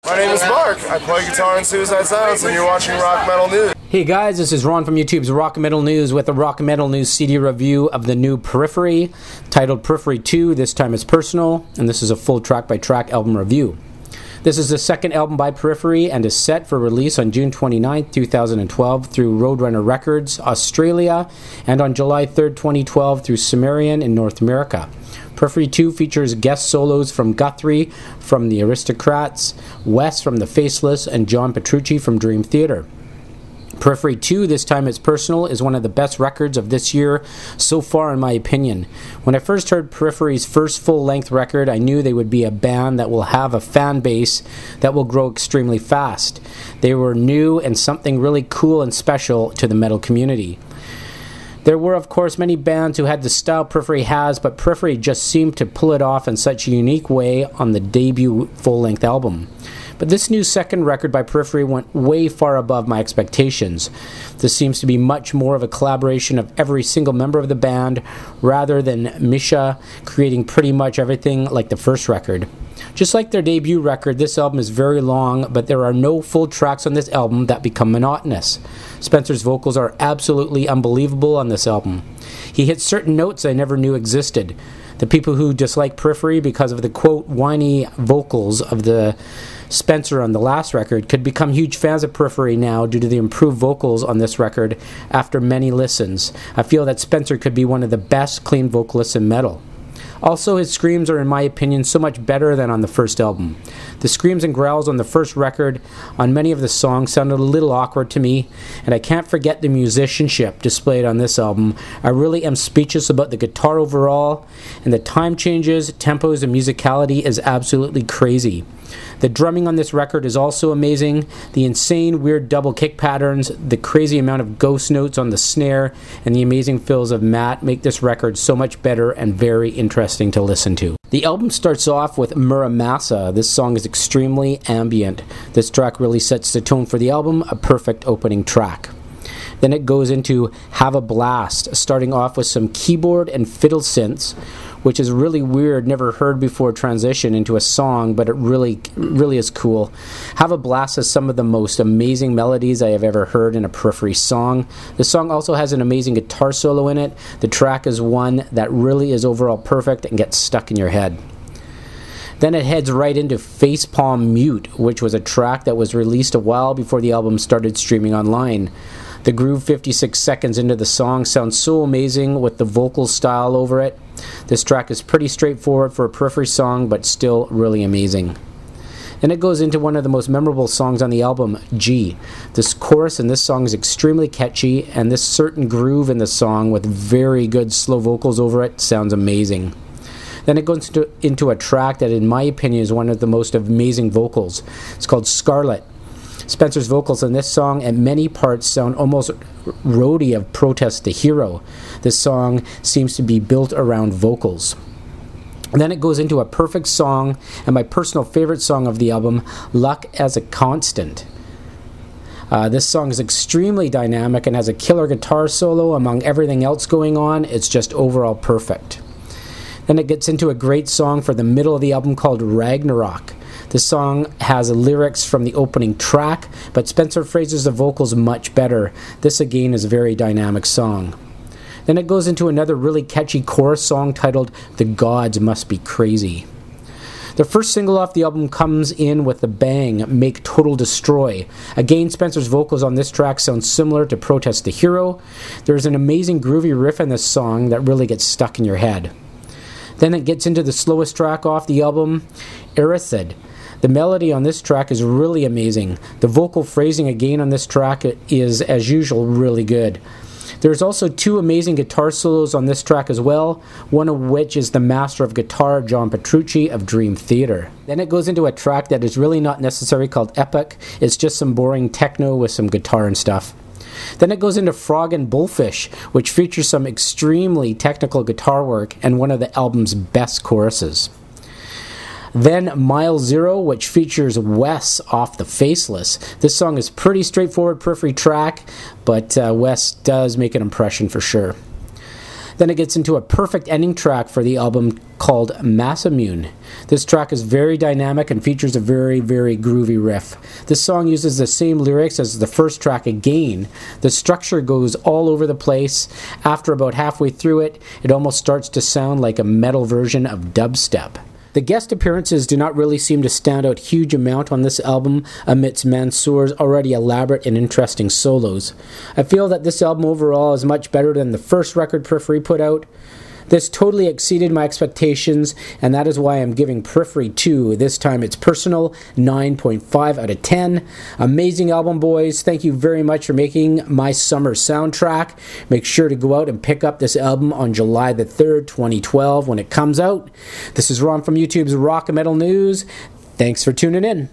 My name is Mark. I play guitar in Suicide Silence, and you're watching Rock Metal News. Hey guys, this is Ron from YouTube's Rock Metal News with a Rock Metal News CD review of the new Periphery, titled Periphery II, This Time It's Personal, and this is a full track-by-track album review. This is the second album by Periphery and is set for release on June 29, 2012 through Roadrunner Records Australia and on July 3, 2012 through Sumerian in North America. Periphery II features guest solos from Guthrie from the Aristocrats, Wes from the Faceless, and John Petrucci from Dream Theater. Periphery II, This Time It's Personal, is one of the best records of this year so far in my opinion. When I first heard Periphery's first full-length record, I knew they would be a band that will have a fan base that will grow extremely fast. They were new and something really cool and special to the metal community. There were, of course, many bands who had the style Periphery has, but Periphery just seemed to pull it off in such a unique way on the debut full-length album. But this new second record by Periphery went way far above my expectations. This seems to be much more of a collaboration of every single member of the band, rather than Misha creating pretty much everything like the first record. Just like their debut record, this album is very long, but there are no full tracks on this album that become monotonous. Spencer's vocals are absolutely unbelievable on this album. He hits certain notes I never knew existed. The people who dislike Periphery because of the quote whiny vocals of the Spencer on the last record could become huge fans of Periphery now due to the improved vocals on this record after many listens. I feel that Spencer could be one of the best clean vocalists in metal. Also, his screams are, in my opinion, so much better than on the first album. The screams and growls on the first record on many of the songs sounded a little awkward to me, and I can't forget the musicianship displayed on this album. I really am speechless about the guitar overall, and the time changes, tempos, and musicality is absolutely crazy. The drumming on this record is also amazing. The insane, weird double kick patterns, the crazy amount of ghost notes on the snare, and the amazing fills of Matt make this record so much better and very interesting to listen to. The album starts off with Muramasa. This song is extremely ambient. This track really sets the tone for the album, a perfect opening track. Then it goes into Have a Blast, starting off with some keyboard and fiddle synths, which is really weird, never heard before transition into a song, but it really is cool. Have a Blast has some of the most amazing melodies I have ever heard in a Periphery song. The song also has an amazing guitar solo in it. The track is one that really is overall perfect and gets stuck in your head. Then it heads right into Facepalm Mute, which was a track that was released a while before the album started streaming online. The groove 56 seconds into the song sounds so amazing with the vocal style over it. This track is pretty straightforward for a Periphery song, but still really amazing. Then it goes into one of the most memorable songs on the album, G. This chorus in this song is extremely catchy, and this certain groove in the song with very good slow vocals over it sounds amazing. Then it goes into a track that, in my opinion, is one of the most amazing vocals. It's called Scarlet. Spencer's vocals in this song at many parts sound almost roadie of Protest the Hero. This song seems to be built around vocals. And then it goes into a perfect song and my personal favorite song of the album, Luck as a Constant. This song is extremely dynamic and has a killer guitar solo among everything else going on. It's just overall perfect. Then it gets into a great song for the middle of the album called Ragnarok. This song has lyrics from the opening track, but Spencer phrases the vocals much better. This again is a very dynamic song. Then it goes into another really catchy chorus song titled The Gods Must Be Crazy. The first single off the album comes in with the bang, Make Total Destroy. Again, Spencer's vocals on this track sound similar to Protest the Hero. There's an amazing groovy riff in this song that really gets stuck in your head. Then it gets into the slowest track off the album, Aristocrats. The melody on this track is really amazing. The vocal phrasing again on this track is, as usual, really good. There's also two amazing guitar solos on this track as well, one of which is the master of guitar, John Petrucci of Dream Theater. Then it goes into a track that is really not necessary called Epic. It's just some boring techno with some guitar and stuff. Then it goes into Frog and Bullfish, which features some extremely technical guitar work and one of the album's best choruses. Then Mile Zero, which features Wes off the Faceless. This song is pretty straightforward Periphery track, but Wes does make an impression for sure. Then it gets into a perfect ending track for the album called Masamune. This track is very dynamic and features a very, very groovy riff. This song uses the same lyrics as the first track again. The structure goes all over the place. After about halfway through it, it almost starts to sound like a metal version of dubstep. The guest appearances do not really seem to stand out huge amount on this album amidst Mansour's already elaborate and interesting solos. I feel that this album overall is much better than the first record Periphery put out. This totally exceeded my expectations, and that is why I'm giving Periphery II, this time it's personal, 9.5 out of 10. Amazing album, boys. Thank you very much for making my summer soundtrack. Make sure to go out and pick up this album on July the 3rd, 2012 when it comes out. This is Ron from YouTube's Rock and Metal News. Thanks for tuning in.